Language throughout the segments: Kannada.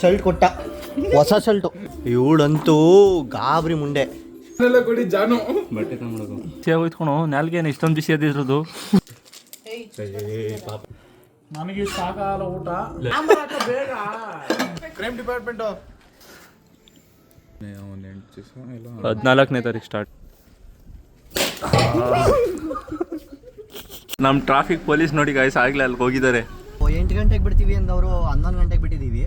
ಶರ್ಟ್ ಕೊಟ್ಟ, ಹೊಸ ಶರ್ಟು. ಇವಳಂತೂ ಗಾಬರಿ ಮುಂಡೆ. ಕೊಡಿ ಜಾನು ಬಟ್ಟೆ ತಗೊಂಡು ಹೋಯ್ತ್ಕೊಣು ನಾಲ್ಗೇನು ಇಷ್ಟೊಂದು ಬಿಸಿ ಅದಿರೋದು. ನನಗೆ ಸಾಕಾಗಲ್ಲ ಊಟ. ಬೇಗ ಕ್ರೈಮ್ ಡಿಪಾರ್ಟ್ಮೆಂಟು 14ನೇ ತಾರೀಕು ಸ್ಟಾರ್ಟ್. ನಮ್ಮ ಟ್ರಾಫಿಕ್ ಪೊಲೀಸ್ ನೋಡಿ ಗಾಯ್ಸ್ ಆಗ್ಲೇ ಅಲ್ಲಿಗೆ ಹೋಗಿದ್ದಾರೆ. 8 ಗಂಟೆಗೆ ಬಿಡ್ತೀವಿ ಅಂದವರು 11 ಗಂಟೆಗೆ ಬಿಟ್ಟಿದ್ದೀವಿ.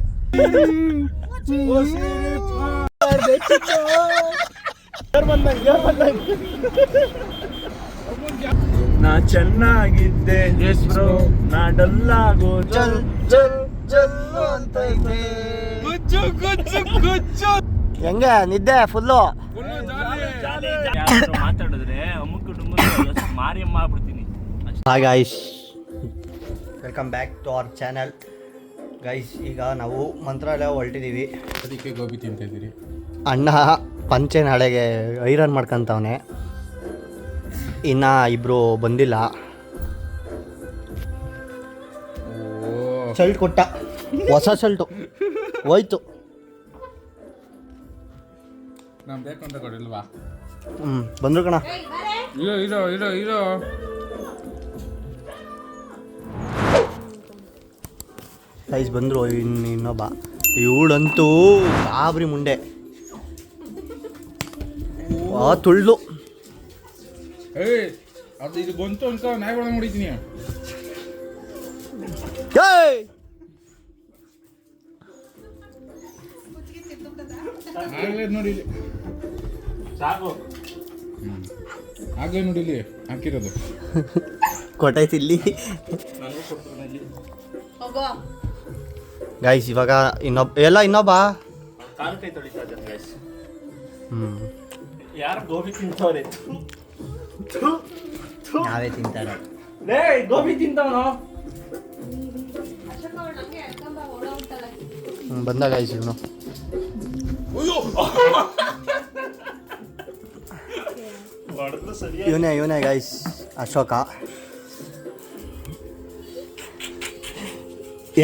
ನಾ ಚೆನ್ನಾಗಿದ್ದೆ ನಾ ಡಲ್ಲಾಗೋ ಜಲ್ ಜಲ್ ಜಲ್ ಅಂತ ಇದೆ. ಹೆಂಗ ನಿದ್ದೆ ಫುಲ್ಲು ಮಾತಾಡಿದ್ರೆ ಅಮ್ಮಕ್ಕ ಡುಮ್ಮಕ್ಕ ಮಾರಿಯಮ್ಮ ಆಗ್ಬಿಡ್ತೀನಿ. Hi guys, welcome back to our channel. Guys ಈಗ ನಾವು ಮಂತ್ರಾಲಯ ಹೊರಟಿದ್ದೀವಿ. ಅದಕ್ಕೆ ಗೋಬಿ ತಿಂತಿದ್ದೀರಿ. ಅಣ್ಣ ಪಂಚೆ ನಾಳೆಗೆ ಐರನ್ ಮಾಡ್ಕೊಂತವನೆ. ಇನ್ನು ಇಬ್ಬರು ಬಂದಿಲ್ಲ. ಶರ್ಟ್ ಕೊಟ್ಟ, ಹೊಸ ಶರ್ಟು ಹೋಯ್ತು. ನಾನು ಬೇಕು ಅಂತ ಕೊಡಿಲ್ವಾ? ಬಂದ್ರು ಕಣ. ಇರೋ ಗೈಸ್ ಬಂದರು. ಇನ್ನೊಬ್ಬ ಇವಳಂತೂ ಗಾಬರಿ ಮುಂಡೆ. ತುಳ್ಳು ಅದು ಇದು ಬಂತು ಅಂತ ನಾಯಿ ಒಳಗೆ ನೋಡಿದ್ದೀನಿ. ನೋಡಿಲಿ ಸಾಕು ಆಗಲೇ ನೋಡಿಲಿ ಹಾಕಿರೋದು ಕೊಟ್ಟೈತಿಲ್ಲಿ. ಗೈಸ್ ಇವಾಗ ಇನ್ನೊಬ್ಬ ಕೈ ತೊಳಿತಾ ಇದ್ದಾರೆ ಗೈಸ್. ಯಾರು ಗೋಬಿ ತಿಂತವ್ರೆ? ನಾವೇ ತಿಂತಾರೆ. ಲೇ ಗೋಬಿ ತಿಂತವನು ಬಂದ ಗೈಸ್ ಇವನು. ಇವನೇ ಗೈಸ್ ಅಶೋಕ.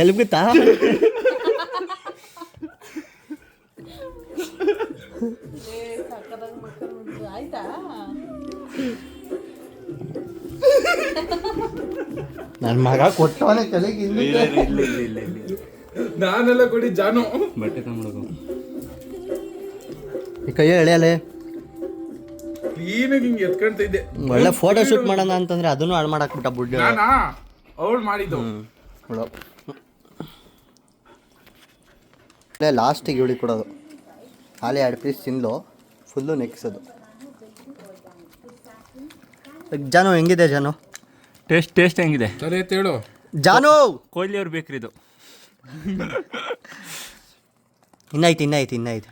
ಎಲ್ಲಿ ಗೊತ್ತಾ? ನನ್ನ ಮಗ ಕೊಟ್ಟವನೇ ತಲೆಗೆ. ನಾನೆಲ್ಲ ಕೊಡಿ ಜಾನು ಬಟ್ಟೆ ತಗೊಂಡು ಈ ಕೈಯ ಎಳೆಯಲೆ ಕ್ಲೀನಾಗಿ ಹಿಂಗೆ ಎತ್ಕೊಂತಿದ್ದೆ. ಒಳ್ಳೆ ಫೋಟೋ ಶೂಟ್ ಮಾಡೋಣ ಅಂತಂದ್ರೆ ಅದನ್ನು ಹಾಳು ಮಾಡಾಕ್ಬಿಟ್ಟ ಬುಡ್ಡಿ. ಅವಳು ಮಾಡಿದ್ದು ಲಾಸ್ಟಿಗೆ ಇವಳಿಗೆ ಕೊಡೋದು. ಹಾಲೆ 2 ಪೀಸ್ ತಿಂದು ಫುಲ್ಲು ನೆಕ್ಸೋದು. ಜಾನು ಹೆಂಗಿದೆ ಜಾನು? ಟೇಸ್ಟ್ ಹೆಂಗಿದೆ? ಸರಿ ಹೇಳು ಜಾನು. ಕೊಹ್ಲಿ ಅವ್ರು ಬೇಕ್ರಿ ಇದು. ಇನ್ನಾಯ್ತು.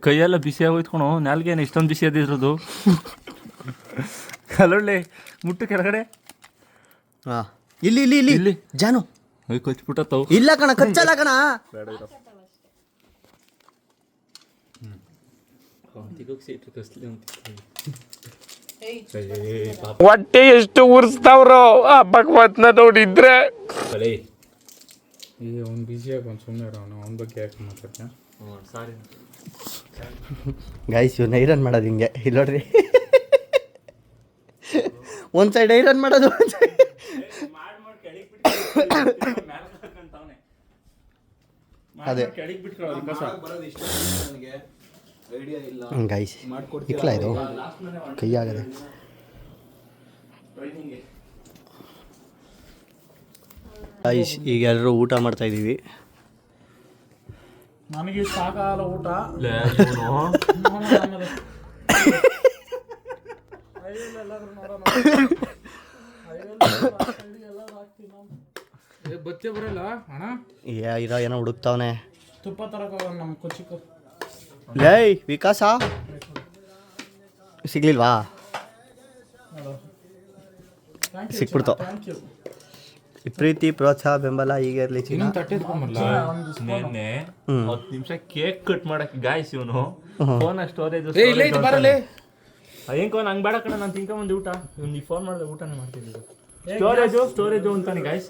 ಕೈಯೆಲ್ಲ ಬಿಸಿ ಆಗೋಯ್ತ್ಕೊಣು ನಾಲ್ಗೇನು ಇಷ್ಟೊಂದು ಬಿಸಿ ಅದಿರೋದು. ಅಲ್ಲೊಳ್ಳೆ ಮುಟ್ಟು ಕೆಳಗಡೆ. ಹಾಂ ಇಲ್ಲಿ ಜಾನು ಕೊಚ್ಬಿಟ್ಟವು. ಇಲ್ಲ ಕಣ, ಕಚ್ಚಲ್ಲ ಕಣ. ಹೊಟ್ಟೆ ಎಷ್ಟು ಉರ್ಸ್ತಾವ್ರೋ ಆ ಭಗವತ್ನ ನೋಡಿದ್ರೆ. ಅವ್ನು ಬಿಸಿಯಾಗಿ ಒಂದು ಸುಮ್ಮನೆ ಅವನ ಬಗ್ಗೆ ಯಾಕೆ ಮಾತಾಡ್ತಾನೆ? ಸಾರಿ ಗೈಸ್ ಇವ್ನ ಐರನ್ ಮಾಡೋದು ಹಿಂಗೆ ಇಲ್ಲಿ ನೋಡ್ರಿ. ಒಂದು ಸೈಡ್ ಐರನ್ ಮಾಡೋದು, ಒಂದು ಸೈಡ್ ಅದೇ ಗೈಸ್ ಇಕ್ಲ ಇದು ಕೈ ಆಗದೆ. ಗೈಸ್ ಈಗ ಎಲ್ಲರೂ ಊಟ ಮಾಡ್ತಾ ಇದ್ದೀವಿ. ನನಗೆ ಸಾಕಾಗಲ್ಲ ಊಟ. ಬಚ್ಚೆ ಬರಲ್ಲ ಅಣ್ಣ. ಇರೋ ಏನೋ ಹುಡುಕ್ತಾವನೆ. ತುಪ್ಪ ತರಕ ನಮ್ಮ ಕೊಚ್ಚಿಕ. ಲೇ ವಿಕಾಸ ಸಿಗ್ಲಿಲ್ವಾ? ಸಿಕ್ಬಿಡ್ತು. ಪ್ರೀತಿ ಪ್ರೋತ್ಸಾಹ ಬೆಂಬಲ ಹೀಗೆ ಇರಲಿ. ನೆನ್ನೆ 10 ನಿಮಿಷ ಕೇಕ್ ಕಟ್ ಮಾಡಕ್ಕೆ ಗಾಯ್ಸ್ ಇವನು ಫೋನ್ ಸ್ಟೋರೇಜ್ ಬರಲೇ ಹೆಂಗ್ ನಂಗೆ ಬೇಡ ಕಣ. ನಾನು ತಿನ್ಕೊಂಬಂದು ಊಟ ಇವ್ನಿಗೆ ಫೋನ್ ಮಾಡಿದ್ರೆ ಊಟನೇ ಮಾಡ್ತಿದ್ದೆ. ಸ್ಟೋರೇಜು ಅಂತಾನೆ ಗಾಯ್ಸ್.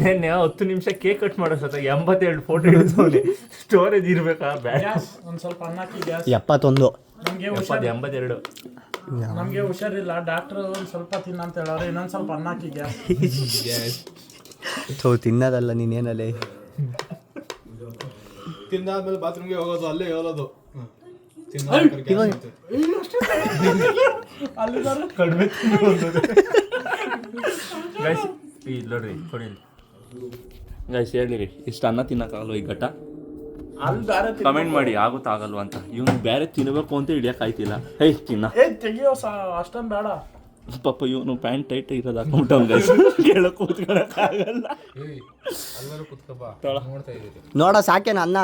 ನೆನ್ನೆ 10 ನಿಮಿಷ ಕೇಕ್ ಕಟ್ ಮಾಡೋ ಸತ 82 ಫೋಟೋ ಹಿಡಿದವನೆ. ಸ್ಟೋರೇಜ್ ಇರ್ಬೇಕಾ ಬ್ಯಾಡ? ಒಂದ್ ಸ್ವಲ್ಪ ಅನ್ನ ಹಾಕಿ ಗ್ಯಾಸ್. 71. ನಮ್ಗೆ 82. ನಮ್ಗೆ ಹುಷಾರಿಲ್ಲ, ಡಾಕ್ಟರ್ ಒಂದ್ ಸ್ವಲ್ಪ ತಿನ್ನಂತ ಹೇಳೋರು, ಇನ್ನೊಂದ್ ಸ್ವಲ್ಪ ಅನ್ನ ಹಾಕಿ ಗ್ಯಾಸ್. ತಿನ್ನೋದಲ್ಲ ನೀನೇನಲ್ಲಿ. ತಿಂದಾದ್ಮೇಲೆ ಬಾತ್ರೂಮ್ಗೆ ಹೋಗೋದು, ಅಲ್ಲೇ ಹೇಳೋದು ಕಡಿಮೆ ಗೈಸ್. ನೋಡ್ರಿ ಕೊಡಿ ಗೈಸ್, ಹೇಳಿರಿ ಇಷ್ಟು ಅನ್ನ ತಿನ್ನಕ್ಕಾಗಲ್ವ ಈ ಘಟ್ಟ? ಕಮೆಂಟ್ ಮಾಡಿ ಆಗುತ್ತಾ ಆಗಲ್ವ ಅಂತ. ಇವ್ನು ಬೇರೆ ತಿನ್ನಬೇಕು ಅಂತ ಹಿಡಿಯಕ್ ಆಯ್ತಿಲ್ಲ. ತಿನ್ನ ತೆಗಿಯೋ ಅಷ್ಟೊಂದು ಬೇಡ ಪಾಪ. ಇವನು ಪ್ಯಾಂಟ್ ಟೈಟ್ ಇರೋದು ಹಾಕೊಂಡ್ಬಿಟ್ಟವ್ ಗೈಸ್, ಕೇಳಕ್ ಕೂತ್ಕೊಳಕ್ಕಾಗಲ್ಲ. ನೋಡ ಸಾಕೇನ ಅನ್ನ?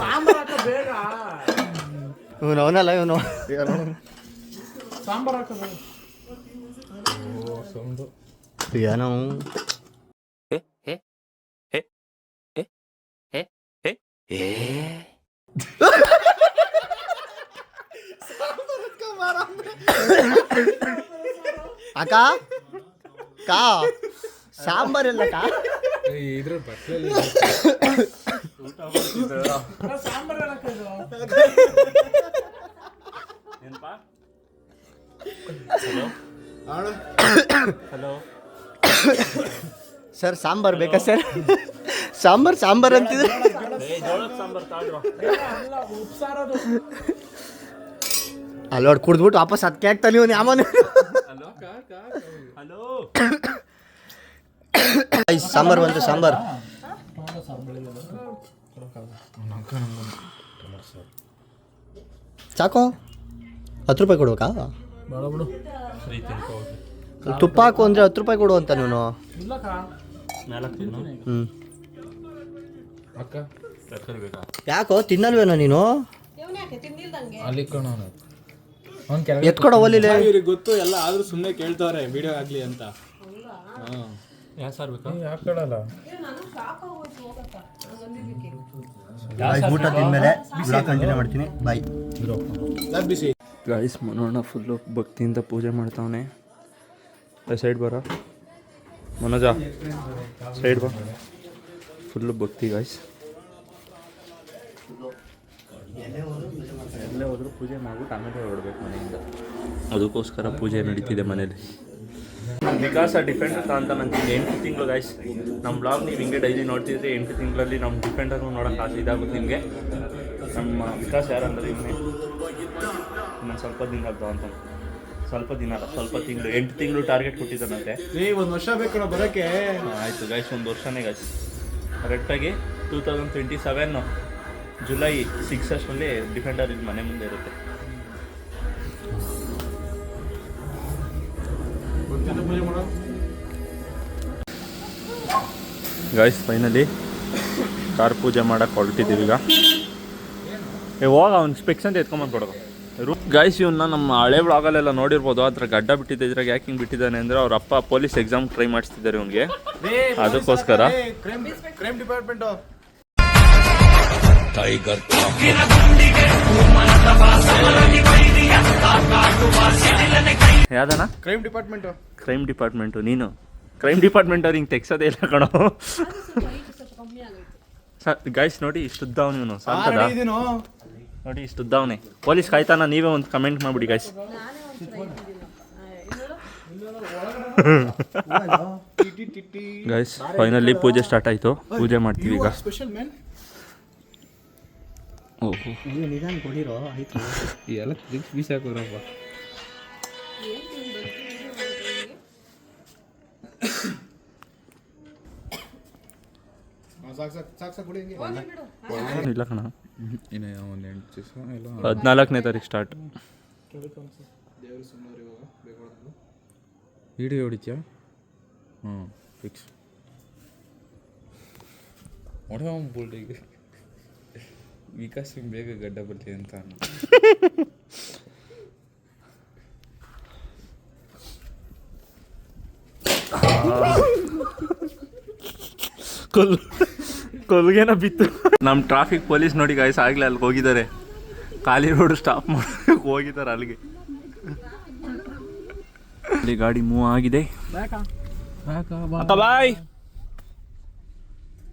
ಸಾಂಬಾರ್ ಹಾಕ ಬೇಗ. ಇವನು ಅವನಲ್ಲ, ಇವನು ಸಾಂಬಾರ್ ಹಾಕೋದು ಏನೋ. ಅಕ್ಕ ಕಾ ಸಾಂಬಾರ್ ಇಲ್ಲ ಕಾ. ಇದ್ರ ಬಟ್ಟಲಲ್ಲಿ ಸಾಂಬಾರ್ ಹಾಕೋದು. ಹಲೋ ಸರ್, ಸಾಂಬಾರ್ ಬೇಕಾ ಸರ್? ಸಾಂಬಾರ್ ಅಂತಿದ್ರೆ ಉಪ್ಸಾರದು. ಅಲ್ಲೋಡ್ ಕುಡ್ದ್ಬಿಟ್ಟು ವಾಪಸ್ ಅದಕ್ಕೆ ಆಗ್ತಾನೆ ಇವನು ಯಾವನು. ಸಾಂಬಾರ್ ಬಂತು, ಸಾಂಬಾರ್. ಸಾಕು? 10 ರೂಪಾಯಿ ಕೊಡ್ಬೇಕಾ? ತುಪ್ಪ ಹಾಕು ಅಂದ್ರೆ 10 ರೂಪಾಯಿ ಕೊಡು ಅಂತ ನೀನು. ಯಾಕೋ ತಿನ್ನಲ್ವೇನೋ ನೀನು? ಎತ್ಕೊಡ ಒಲಿಲೆ. ಇವ್ರಿಗೆ ಗೊತ್ತು ಎಲ್ಲ, ಆದ್ರೂ ಸುಮ್ಮನೆ ಕೇಳ್ತವ್ರೆ ವಿಡಿಯೋ ಆಗ್ಲಿ ಅಂತ. ಊಟ ತಿಂದ್ಮೇಲೆ ಕಂಟಿನ್ಯೂ ಮಾಡ್ತೀನಿ. Bye guys. ಮನೋಣ ಫುಲ್ಲು ಭಕ್ತಿಯಿಂದ ಪೂಜೆ ಮಾಡ್ತಾವನೆ. ಸೈಡ್ ಬರ ಮನೋಜ, ಸೈಡ್ ಬಾ. ಫುಲ್ಲು ಭಕ್ತಿ ಗಾಯ್ಸ್. ಎಲ್ಲೇ ಹೋದರೂ ಪೂಜೆ ಮಾಡ್ಬಿಟ್ಟು ಆಮೇಲೆ ಹೊರಡ್ಬೇಕು ಮನೆಯಿಂದ. ಅದಕ್ಕೋಸ್ಕರ ಪೂಜೆ ನಡೀತಿದೆ ಮನೇಲಿ. ವಿಕಾಸ ಡಿಫೆಂಡರ್ ಅಂತ ನಂಗೆ 8 ತಿಂಗಳು ಗಾಯ್ಸ್. ನಮ್ಮ ಬ್ಲಾಗ್ ನೀವು ಹಿಂಗೆ ಡೈಲಿ ನೋಡ್ತಿದ್ರೆ 8 ತಿಂಗಳಲ್ಲಿ ನಮ್ಮ ಡಿಫೆಂಡರ್ನು ನೋಡೋಕೆ ಆಸೆ ಇದಾಗುತ್ತೆ ನಿಮಗೆ. ನಮ್ಮ ವಿಕಾಸ್ ಯಾರಂದ್ರೆ ಇವನೇ. ಇನ್ನೊಂದು ಸ್ವಲ್ಪ ದಿನ ಆಗ್ತಾವ ಅಂತ. ಸ್ವಲ್ಪ ತಿಂಗಳು 8 ತಿಂಗಳು ಟಾರ್ಗೆಟ್ ಕೊಟ್ಟಿದ್ದಾನಂತೆ. 1 ವರ್ಷ ಬೇಕು ಬರೋಕ್ಕೆ. ಆಯಿತು ಗಾಯ್ಸ್, 1 ವರ್ಷನೇ ಗಾಯ್ಸ್. ಕರೆಕ್ಟಾಗಿ 2027 ಜುಲೈ 6 ಅಷ್ಟರಲ್ಲಿ ಡಿಫೆಂಡರ್ ಇಲ್ಲಿ ಮನೆ ಮುಂದೆ ಇರುತ್ತೆ. ಗಾಯ್ಸ್ ಫೈನಲಿ ಕಾರ್ ಪೂಜೆ ಮಾಡಕ್ಕೆ ಹೊರಟಿದ್ದೀವಿ ಈಗ. ಹೋಗ ಅವ್ನು ಸ್ಪೆಕ್ಸ್ ಅಂತ ಎತ್ಕೊಂಬಂದು ಕೊಡೋದು. ಗಾಯ್ಸ್ ಇವನ್ನ ನಮ್ಮ ಹಳೆ ಬ್ಲಾಗಲ್ಲೆಲ್ಲ ನೋಡಿರ್ಬೋದು. ಅದ್ರ ಗಡ್ಡ ಬಿಟ್ಟಿದ್ದೆ. ಇದ್ರಾಗ ಯಾಕೆ ಹಿಂಗೆ ಬಿಟ್ಟಿದ್ದಾನೆ ಅಂದರೆ ಅವ್ರ ಅಪ್ಪ ಪೊಲೀಸ್ ಎಕ್ಸಾಮ್ ಟ್ರೈ ಮಾಡಿಸ್ತಿದ್ದಾರೆ ಇವನಿಗೆ. ಅದಕ್ಕೋಸ್ಕರ ಕ್ರೈಮ್ ಡಿಪಾರ್ಟ್ಮೆಂಟ್ ಯಾವ್ದನ ಕ್ರೈಮ್ ಡಿಪಾರ್ಟ್ಮೆಂಟು. ನೀನು ಕ್ರೈಮ್ ಡಿಪಾರ್ಟ್ಮೆಂಟ್ ಅವ್ರು ಹಿಂಗೆ ತೆಗ್ಸೋದೇ ಇಲ್ಲ ಕಣೋ. ಗಾಯ್ಸ್ ನೋಡಿ ಇಷ್ಟುದ್ದವನು ಇವನು. ಸಾಕದ ನೋಡಿ ಇಷ್ಟುದ್ದವನೇ. ಪೊಲೀಸ್ ಕಾಯ್ತಾನ? ನೀವೇ ಒಂದು ಕಮೆಂಟ್ ಮಾಡಿಬಿಡಿ ಗಾಯ್ಸ್. ಗೈಸ್ ಫೈನಲಿ ಪೂಜೆ ಸ್ಟಾರ್ಟ್ ಆಯಿತು. ಪೂಜೆ ಮಾಡ್ತೀವಿ ಈಗ. ಓಹೋ ನಿಧಾನ ಕೊಡಿರೋ ಆಯ್ತು. ಎಲ್ಲ ಬೀಸಾಕೋರಪ್ಪ. ಇಲ್ಲ ಕಣ, ಇನ್ನು ಒಂದು 8 ದಿವಸ ಇಲ್ಲ 14ನೇ ತಾರೀಕು ಸ್ಟಾರ್ಟ್. ವಿಡಿಯೋ ಹೊಡಿತ್ಯಾ? ಫಿಕ್ಸ್ ಹೊಡೆ ಬೋಲ್ಡ್. ಈಗ ವಿಕಾಸ್ ಬೇಗ ಗಡ್ಡ ಬರ್ಲಿ ಅಂತ ಕೊಲ್ಗೇನ ಬಿತ್ತು. ನಮ್ಮ ಟ್ರಾಫಿಕ್ ಪೊಲೀಸ್ ನೋಡಿ ಗಾಯ್ಸ್ ಆಗಲೇ ಅಲ್ಲಿಗೆ ಹೋಗಿದ್ದಾರೆ. ಖಾಲಿ ರೋಡ್ ಸ್ಟಾಪ್ ಮಾಡಿ ಹೋಗಿದ್ದಾರೆ ಅಲ್ಲಿಗೆ. ಇಲ್ಲಿ ಗಾಡಿ ಮೂವ್ ಆಗಿದೆ. ಅಕ್ಕ ಬಾಯ್,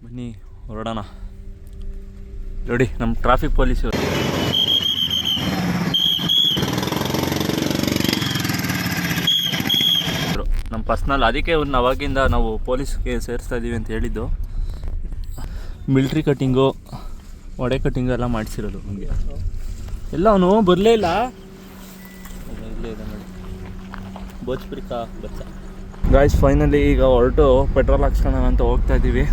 ಬನ್ನಿ ಹೊರಡೋಣ. ನೋಡಿ ನಮ್ಮ ಟ್ರಾಫಿಕ್ ಪೊಲೀಸ್ ನಮ್ಮ ಪರ್ಸ್ನಲ್, ಅದಕ್ಕೆ ಅವ್ರನ್ನ ಅವಾಗಿಂದ ನಾವು ಪೊಲೀಸ್ಗೆ ಸೇರಿಸ್ತಾ ಇದ್ದೀವಿ ಅಂತ ಹೇಳಿದ್ದು. ಮಿಲ್ಟ್ರಿ ಕಟ್ಟಿಂಗು, ಒಡೆ ಕಟ್ಟಿಂಗು ಎಲ್ಲ ಮಾಡಿಸಿರೋದು ನಮಗೆ. ಎಲ್ಲ ಅವನು ಬರಲೇ ಇಲ್ಲ. ಇಲ್ಲೇ ಇದೆ ನೋಡಿ, ಬೋಜ್ಪಿರಿಕಾ ಬಚ್ಚ. ಗಾಯ್ಸ್ ಫೈನಲಿ ಈಗ ಹೊರಟು ಪೆಟ್ರೋಲ್ ಹಾಕ್ಸ್ಕೊಳ್ಳೋಣ ಅಂತ ಹೋಗ್ತಾ ಇದ್ದೀವಿ.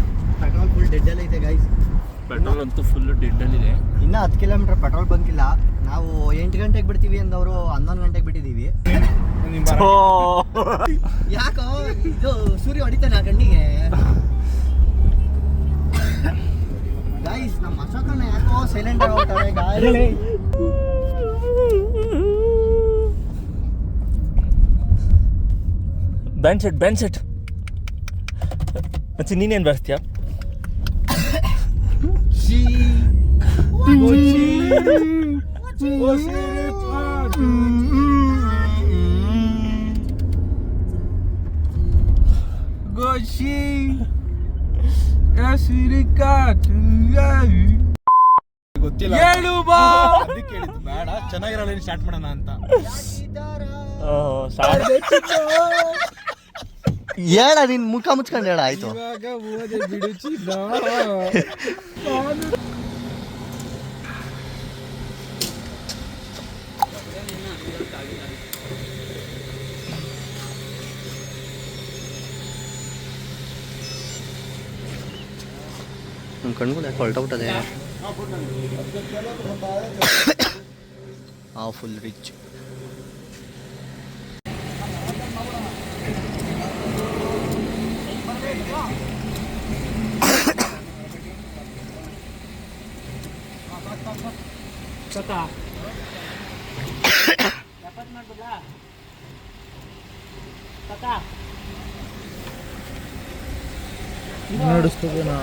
ಪೆಟ್ರೋಲ್ ಫುಲ್ ಡೆಡ್ಡಲ್ಲಿ ಐತೆ ಗೈಸ್. ಪೆಟ್ರೋಲ್ ಅಂತೂ ಫುಲ್ಲು ಡೆಡ್ಡಲ್ಲಿದೆ. ಇನ್ನೂ 10 ಕಿಲೋಮೀಟರ್ ಪೆಟ್ರೋಲ್ ಬಂದಿಲ್ಲ. ನಾವು 8 ಗಂಟೆಗೆ ಬಿಡ್ತೀವಿ ಅಂದವರು 11 ಗಂಟೆಗೆ ಬಿಟ್ಟಿದ್ದೀವಿ. ಯಾಕೋ ಇದು ಸೂರ್ಯ ಹೊಡಿತಾನೆ ಆ ಕಣ್ಣಿಗೆ. ಗೈಸ್ ನಮ್ಮ ಅಶೋಕಣ್ಣ ಯಾಕೋ ಸೈಲೆಂಟ್ ಆಗಿ ಹೋಗ್ತಾರೆ ಗಾಡಿ. ಬ್ಯಾನ್ ಸೆಟ್ ಮತ್ತೆ ನೀನೇನು ಬರ್ತೀಯ? ಗೊತ್ತಿಲ್ಲ, ಅದಕ್ಕೆ ಹೇಳಿದ್ದು ಬೇಡ, ಚೆನ್ನಾಗಿರಲ್ಲ ಸ್ಟಾರ್ಟ್ ಮಾಡೋಣ ಅಂತ. ಹೇಳ, ನಿನ್ ಮುಖ ಮುಚ್ಕೊಂಡು ಹೇಳ. ಆಯ್ತು, ಇವಾಗ ಓದೆ ಬಿಡುಚಿಲ್ಲ. ನಮ್ಮ ಕಣ್ಗಳು ಯಾಕೆ ಹೊರಟೋಗ್ತದೆ. Full rich.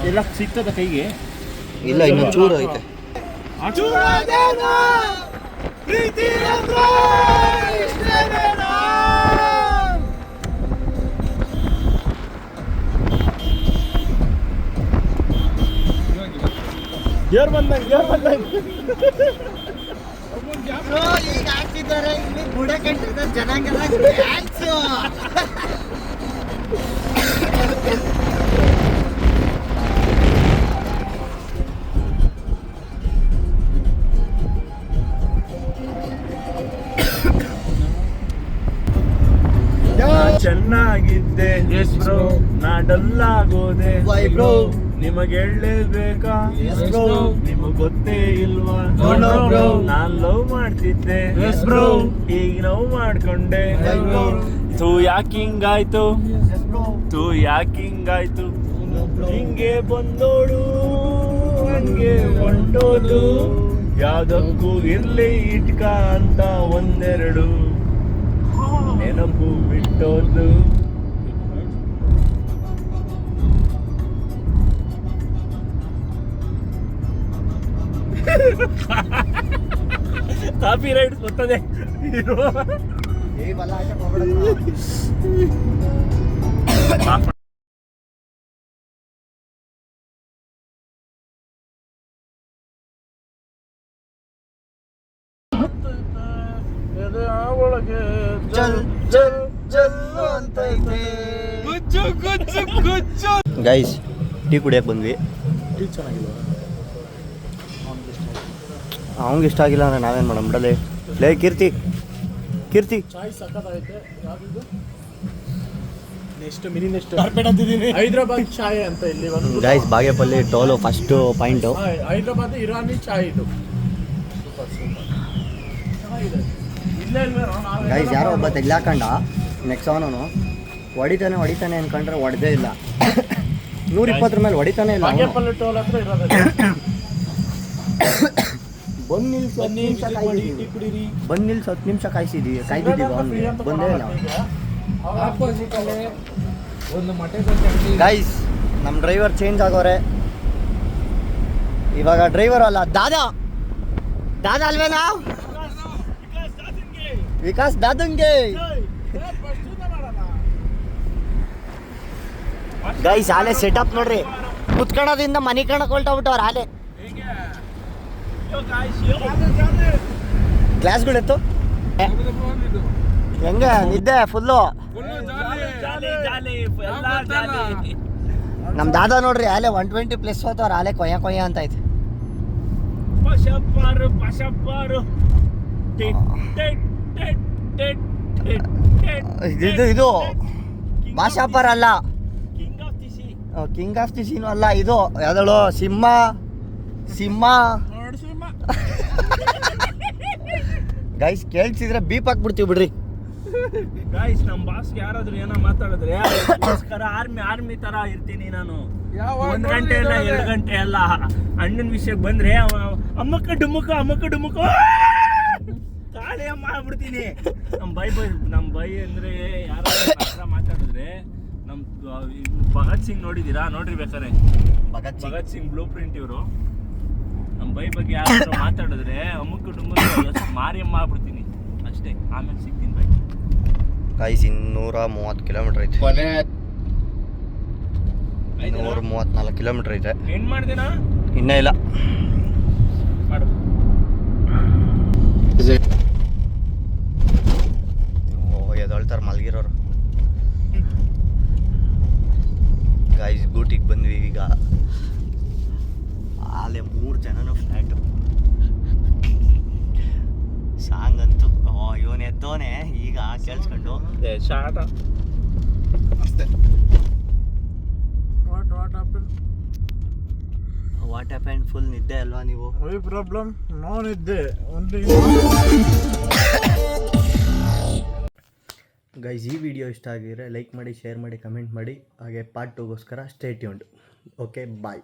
ಎಲ್ಲ ಸಿಗ್ತದ ಕೈಗೆ? ಇಲ್ಲ, ಇನ್ನು ಚೂರು ಐತೆ. ಯಾರು ಬಂದಂಗೆ ಈಗ ಹಾಕ್ತಿದ್ದಾರೆ ಇಲ್ಲಿ ಬುಡಕಟ್ಟಿದ ಜನಾಂಗದ ಡ್ಯಾನ್ಸು. ಚೆನ್ನಾಗಿದ್ದೆ ನಾ ಡಲ್ಲಾಗೋದೆ. ನಿಮಗೆ ಹೇಳಲೇಬೇಕಾ? ನಿಮಗ್ ಗೊತ್ತೇ ಇಲ್ವಾ? ನಾನ್ ಲವ್ ಮಾಡ್ತಿದ್ದೆ, ಈಗ ಲವ್ ಮಾಡ್ಕೊಂಡೆ. ತೂ ಯಾಕಿಂಗಾಯ್ತು, ತೂ ಯಾಕಿಂಗಾಯ್ತು, ಹಿಂಗೆ ಬಂದೋಳು ಹಂಗೆ ಹೊಂಟೋದು. ಯಾವ್ದಕ್ಕೂ ಇರ್ಲಿ ಇಟ್ಕ ಅಂತ ಒಂದೆರಡು ನೆನಪು ಬಿಟ್ಟೋದು. ಕಾಪಿ ರೈಟ್ ಬರ್ತದೆ. ಒಳಗೆ ಗೈಸ್ ಟೀ ಕುಡಿಯಕ್ಕೆ ಬಂದ್ವಿ. ಅವ್ನಿಗೆ ಇಷ್ಟ ಆಗಿಲ್ಲ ಅಂದ್ರೆ ನಾವೇನು ಮಾಡೋಣ ಬಿಡಲೇ. ಲೇ ಕೀರ್ತಿ, ಚಾಯ್ ಸಕ್ಕತ್ತಾಗೈತೆ. ಯಾವ್ದು ನೆಕ್ಸ್ಟ್ ಮಿನಿ ನೆಕ್ಸ್ಟ್ ಹೈದ್ರಾಬಾದ್ ಚಾಯ್ ಅಂತ ಇಲ್ಲಿ ಒಂದು guys. Bagepalli toll first point. Hyderabad Irani ಚಾಯ್ ಇದು. ಗೈಸ್ ಯಾರೋ ಒಬ್ಬ ತೆಗ್ಲಾಕಂಡ ನೆಕ್ಸ್ಟ್ ಅವನು ಹೊಡಿತಾನೆ ಅನ್ಕೊಂಡ್ರೆ ಹೊಡೆದೇ ಇಲ್ಲ. 120 ಮೇಲೆ ಹೊಡಿತಾನೆ ಇಲ್ಲ. ಬಾಗೇಪಲ್ಲಿ ಟೋಲ್ ಹತ್ರ ಇರೋದು. ಬಂದು ನಿಲ್ಸಿ 10 ನಿಮಿಷ ಕಾಯ್ದಿದ್ದೀವಿ ಅವ್ನಿಗೆ, ಬಂದೇ ಇಲ್ಲ. ಗೈಸ್ ನಮ್ಮ ಡ್ರೈವರ್ ಚೇಂಜ್ ಆಗೋರೆ ಇವಾಗ. ಡ್ರೈವರ್ ಅಲ್ಲ, ದಾದಾ ಅಲ್ವೇನಾ? ವಿಕಾಸ್ ದಾದಂಗೆ ಗೈಸ್ ಆಲೆ ಸೆಟಪ್ ನೋಡ್ರಿ, ಕುತ್ಕೊಳ್ಳೋದ್ರಿಂದ ಮನೆ ಕಣಕ್ ಹೊಲ್ಟೋಗ್ಬಿಟ್ಟವ್ರ ಆಲೆ. ಕ್ಲಾಸ್ಗಳೆತ್ತು ಹೆಂಗೆ ನಿದ್ದೆ ಫುಲ್ಲು. ನಮ್ಮ ದಾದಾ ನೋಡ್ರಿ ಆಲೆ 120+ ಹೋತವ್ರ ಆಲೆ ಕೊಯ್ಯ ಕೊಯ್ಯ ಅಂತ ಐತೆ. ಇದು ಭಾಷಾಪರ ಅಲ್ಲ, ಕಿಂಗ್ ಆಫ್ ದಿ ಸೀನು ಅಲ್ಲ, ಇದು ಯಾವ್ದಳು ಸಿಂಹ. ಗೈಸ್ ಕೇಳ್ಸಿದ್ರೆ ಬೀಪ್ ಹಾಕ್ಬಿಡ್ತೀವಿ ಬಿಡ್ರಿ. ಗೈಸ್ ನಮ್ಮ ಬಾಸ್ಗೆ ಯಾರಾದ್ರೂ ಏನೋ ಮಾತಾಡಿದ್ರೆ ಆರ್ಮಿ ತರ ಇರ್ತೀನಿ ನಾನು. 1 ಗಂಟೆ ಇಲ್ಲ 2 ಗಂಟೆ ಅಲ್ಲ, ಅಣ್ಣನ ವಿಷಯಕ್ಕೆ ಬಂದ್ರೆ ಅಮ್ಮಕ್ಕ ಡುಮ್ಮಕ್ಕ ಕಾಳಿ ಅಮ್ಮ ಆಗ್ಬಿಡ್ತೀನಿ. ನಮ್ಮ ಬೈ ಅಂದ್ರೆ ಯಾರಾದ್ರೂ ಮಾತಾಡಿದ್ರೆ ನಮ್ ಭಗತ್ ಸಿಂಗ್ ನೋಡಿದೀರಾ? ನೋಡ್ರಿ ಬೇಕಾರೆ ಭಗತ್ ಸಿಂಗ್ ಬ್ಲೂ ಪ್ರಿಂಟ್ ಇವರು. ನಮ್ಮ ಬೈ ಬಗ್ಗೆ ಯಾರಾದ್ರೂ ಮಾತಾಡಿದ್ರೆ ಅಮ್ಮಕ್ಕ ಡುಮ್ಮಕ್ಕ ಮಾರಿಯಮ್ಮ ಆಗ್ಬಿಡ್ತೀನಿ ಅಷ್ಟೇ. ಆಮೇಲೆ ಸಿಗ್ತೀನಿ ಬೈ. ಗೈಸ್ 230 ಕಿಲೋಮೀಟರ್ ಐತೆ, 234 ಕಿಲೋಮೀಟರ್ ಐತೆ. ಏನ್ ಮಾಡ್ದೇನಾ? ಇನ್ನೇ ಇಲ್ಲ ಮಾಡು. ಎದೊಳ್ತಾರೆ ಮಲ್ಗಿರೋರು. ಗೈಸ್ ಗೂಟಿಗೆ ಬಂದ್ವಿ ಈಗ. ಅಲ್ಲೇ 3 ಜನನು ಫ್ಲ್ಯಾಟು. ಸಾಂಗ್ ಅಂತೂ ಇವನು ಎದ್ದೋನೆ ಈಗ ಕೇಳಿಸ್ಕೊಂಡು ಶಾಟ ವಾಟ್ ಹ್ಯಾಪೆಂಡ್. ಫುಲ್ ನಿದ್ದೆ ಅಲ್ವಾ ನೀವು? ಪ್ರಾಬ್ಲಮ್ ನೋ ನಿದ್ದೆ ಓನ್ಲಿ. ಗೈಸ್ ಈ ವಿಡಿಯೋ ಇಷ್ಟ ಆಗಿದ್ರೆ ಲೈಕ್ ಮಾಡಿ, ಶೇರ್ ಮಾಡಿ, ಕಮೆಂಟ್ ಮಾಡಿ. ಹಾಗೆ ಪಾರ್ಟ್ 2ಗೋಸ್ಕರ ಸ್ಟೇ ಟ್ಯೂನ್ಡ್. ಓಕೆ ಬಾಯ್.